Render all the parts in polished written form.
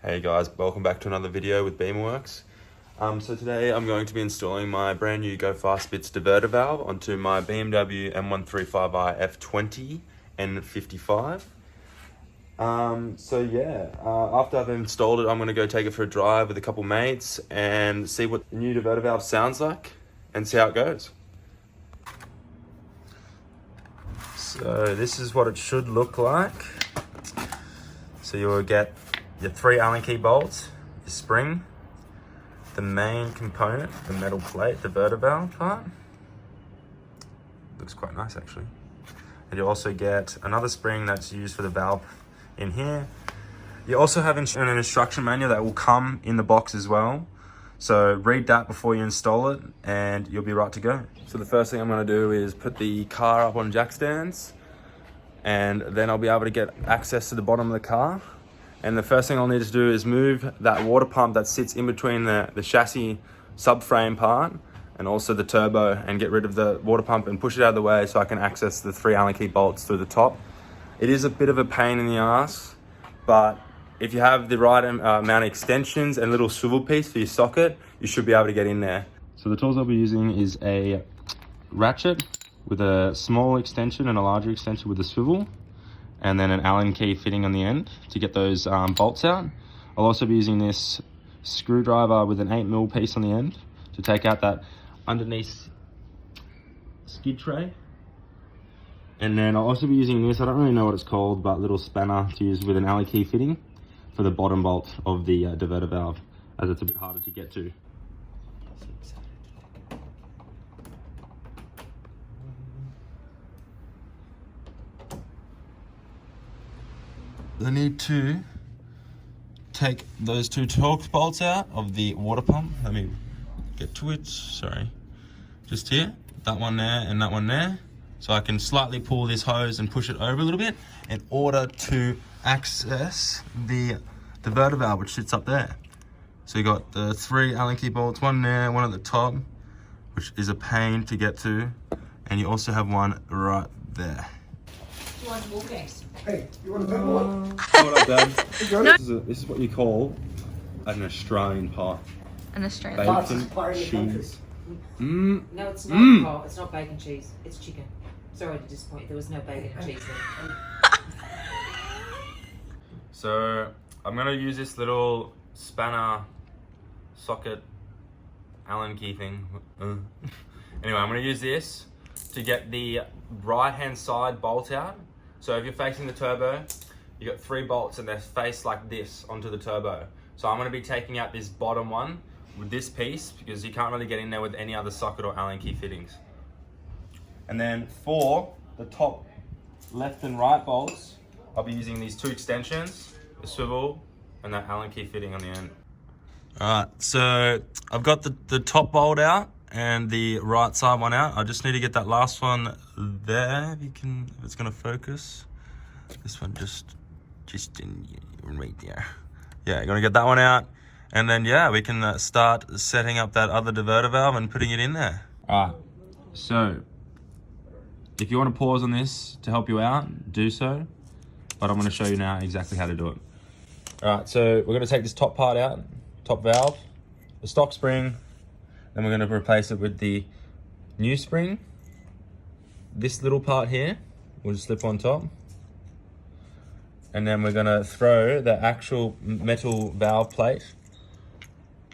Hey guys, welcome back to another video with Beamworks. So today I'm going to be installing my brand new Go Fast Bits diverter valve onto my BMW M135i F20 N55. After I've installed it, I'm going to go take it for a drive with a couple mates and see what the new diverter valve sounds like and see how it goes. So this is what it should look like. So you will get your 3 Allen key bolts, your spring, the main component, the metal plate, the diverter valve part. Looks quite nice actually. And you also get another spring that's used for the valve in here. You also have an instruction manual that will come in the box as well. So read that before you install it and you'll be right to go. So the first thing I'm going to do is put the car up on jack stands, and then I'll be able to get access to the bottom of the car. And the first thing I'll need to do is move that water pump that sits in between the chassis subframe part and also the turbo, and get rid of the water pump and push it out of the way so I can access the 3 Allen key bolts through the top. It is a bit of a pain in the ass, but if you have the right amount of extensions and a little swivel piece for your socket, you should be able to get in there. So the tools I'll be using is a ratchet with a small extension and a larger extension with a swivel, and then an Allen key fitting on the end to get those bolts out. I'll also be using this screwdriver with an 8mm piece on the end to take out that underneath skid tray. And then I'll also be using this, I don't really know what it's called, but little spanner to use with an Allen key fitting for the bottom bolt of the diverter valve, as it's a bit harder to get to. I need to take those 2 Torx bolts out of the water pump. Let me get to it, sorry. Just here, that one there and that one there. So I can slightly pull this hose and push it over a little bit in order to access the diverter valve, which sits up there. So you got the 3 Allen key bolts, one there, one at the top, which is a pain to get to. And you also have one right there. Do you want walkies? Hey, you want a bit more? What up, Dad? This is what you call an Australian pie. An Australian. Bacon, cheese. No, it's not Paul. It's not bacon cheese. It's chicken. Sorry to disappoint you. There was no bacon and cheese there. So I'm gonna use this little spanner socket Allen key thing. Anyway, I'm gonna use this to get the right hand side bolt out. So if you're facing the turbo, you got 3 bolts and they're faced like this onto the turbo. So I'm gonna be taking out this bottom one with this piece because you can't really get in there with any other socket or Allen key fittings. And then for the top left and right bolts, I'll be using these 2 extensions, the swivel and that Allen key fitting on the end. All right, so I've got the top bolt out and the right side one out. I just need to get that last one there, if it's gonna focus. This one just in right there. Yeah, you're gonna get that one out, and then yeah, we can start setting up that other diverter valve and putting it in there. All right, so if you want to pause on this to help you out, do so, but I'm gonna show you now exactly how to do it. All right, so we're gonna take this top part out, top valve, the stock spring. Then we're going to replace it with the new spring. This little part here will just slip on top. And then we're going to throw the actual metal valve plate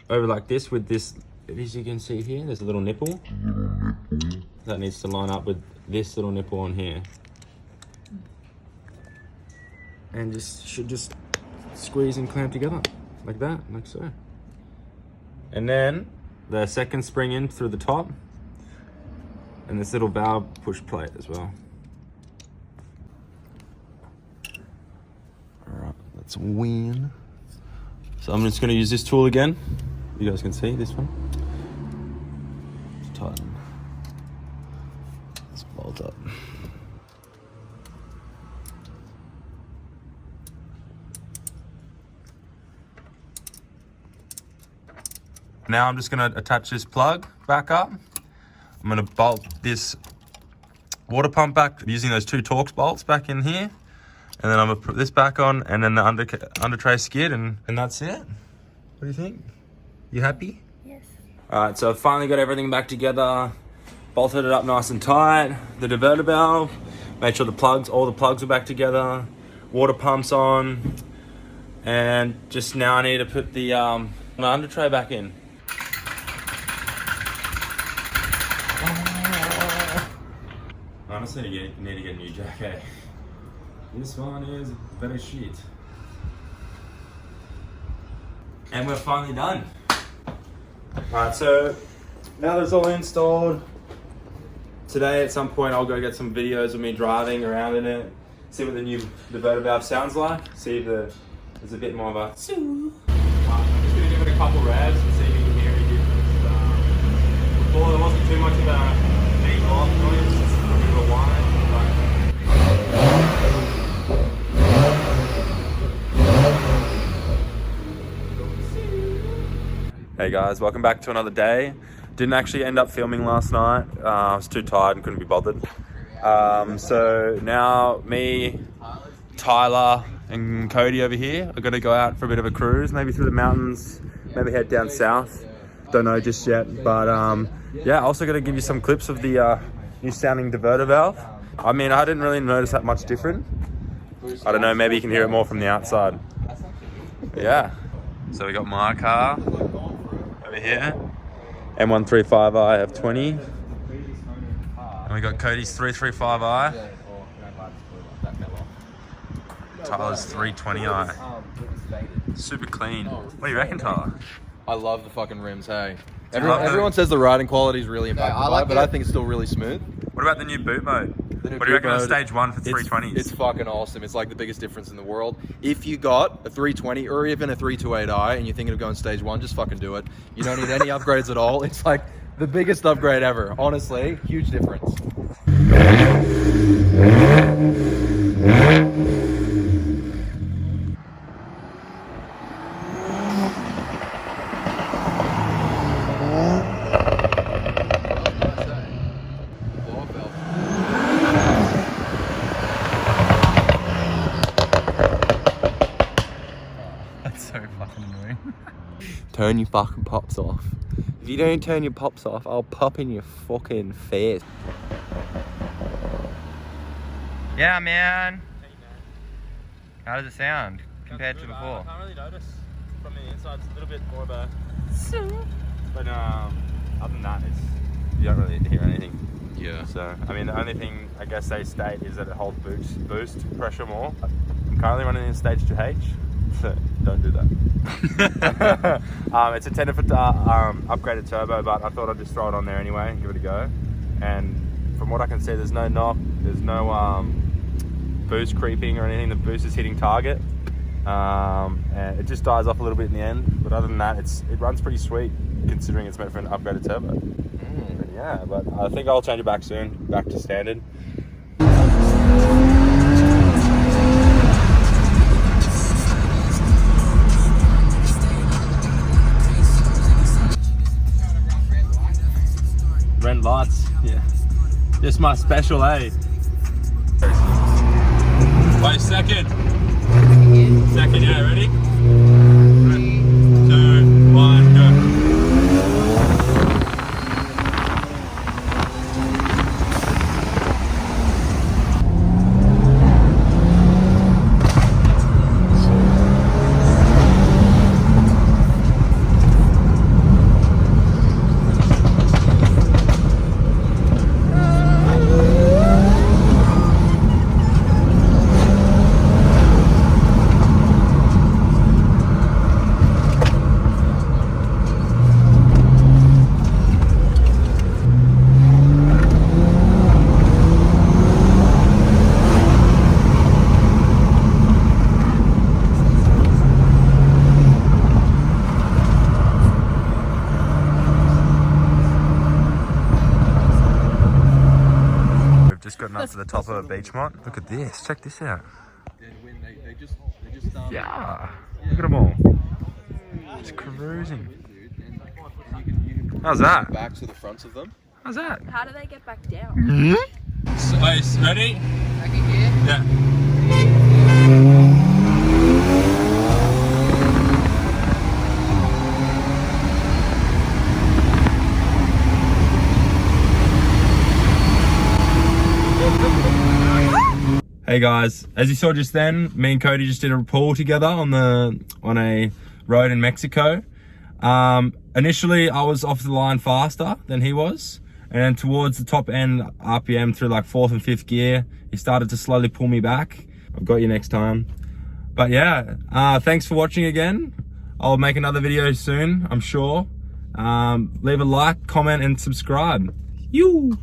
over like this with this, as you can see here, there's a little nipple. That needs to line up with this little nipple on here. And should just squeeze and clamp together like that, like so. And then the second spring in through the top, and this little valve push plate as well. All right, let's win. So I'm just going to use this tool again. You guys can see this one. Let's tighten. Let's bolt up. Now I'm just going to attach this plug back up. I'm going to bolt this water pump back using those 2 Torx bolts back in here. And then I'm gonna put this back on, and then the under tray skid, and that's it. What do you think? You happy? Yes. Alright, so I've finally got everything back together. Bolted it up nice and tight. The diverter valve. Made sure all the plugs are back together. Water pumps on. And just now I need to put the under tray back in. Honestly, you need to get a new jack, eh? This one is better shit. And we're finally done. Alright, so now that it's all installed, today at some point I'll go get some videos of me driving around in it, see what the new diverter valve sounds like, see if there's a bit more of a I'm just going to give it a couple revs and see if you can hear any difference. Before there wasn't too much of a deep off noise, just a bit of a whine. Hey guys, welcome back to another day. Didn't actually end up filming last night. I was too tired and couldn't be bothered. So now me, Tyler and Cody over here are gonna go out for a bit of a cruise, maybe through the mountains, maybe head down south. Don't know just yet, but yeah, also gonna give you some clips of the new sounding diverter valve. I mean, I didn't really notice that much different. I don't know, maybe you can hear it more from the outside. Yeah. So we got my car over here, M135i F20, and we got Cody's 335i, Tyler's 320i. Super clean. What do you reckon, Tyler? I love the fucking rims, hey. Everyone says the riding quality is really impacted by it, but I think it's still really smooth. What about the new boot mode? What do you reckon on stage 1 for 320s? It's fucking awesome. It's like the biggest difference in the world. If you got a 320 or even a 328i and you're thinking of going stage 1, just fucking do it. You don't need any upgrades at all. It's like the biggest upgrade ever. Honestly, huge difference. Turn your fucking pops off. If you don't turn your pops off, I'll pop in your fucking face. Yeah, man. How does it sound compared to before? I can't really notice from the inside. It's a little bit more of a... But other than that, you don't really hear anything. Yeah. So, I mean, the only thing I guess they state is that it holds boost pressure more. I'm currently running in stage 2H. So don't do that. It's intended for upgraded turbo, but I thought I'd just throw it on there anyway and give it a go. And from what I can see, there's no knock, there's no boost creeping or anything. The boost is hitting target, and it just dies off a little bit in the end. But other than that, it runs pretty sweet considering it's meant for an upgraded turbo. Yeah, but I think I'll change it back soon, back to standard. Red lights, yeah. Just my special, eh? Wait, second. Second, yeah, ready? 3, 2, 1, go. Just gotten up to the top of a beach mont. Look at this. Check this out. Yeah. Look at them all. It's cruising. How's that? Backs to the fronts of them. How's that? How do they get back down? So, ready? Back in gear? Yeah. Hey guys, as you saw just then, me and Cody just did a pull together on a road in Mexico. Initially, I was off the line faster than he was, and then towards the top end RPM through like 4th and 5th gear, he started to slowly pull me back. I've got you next time. But yeah, thanks for watching again. I'll make another video soon, I'm sure. Leave a like, comment, and subscribe. You.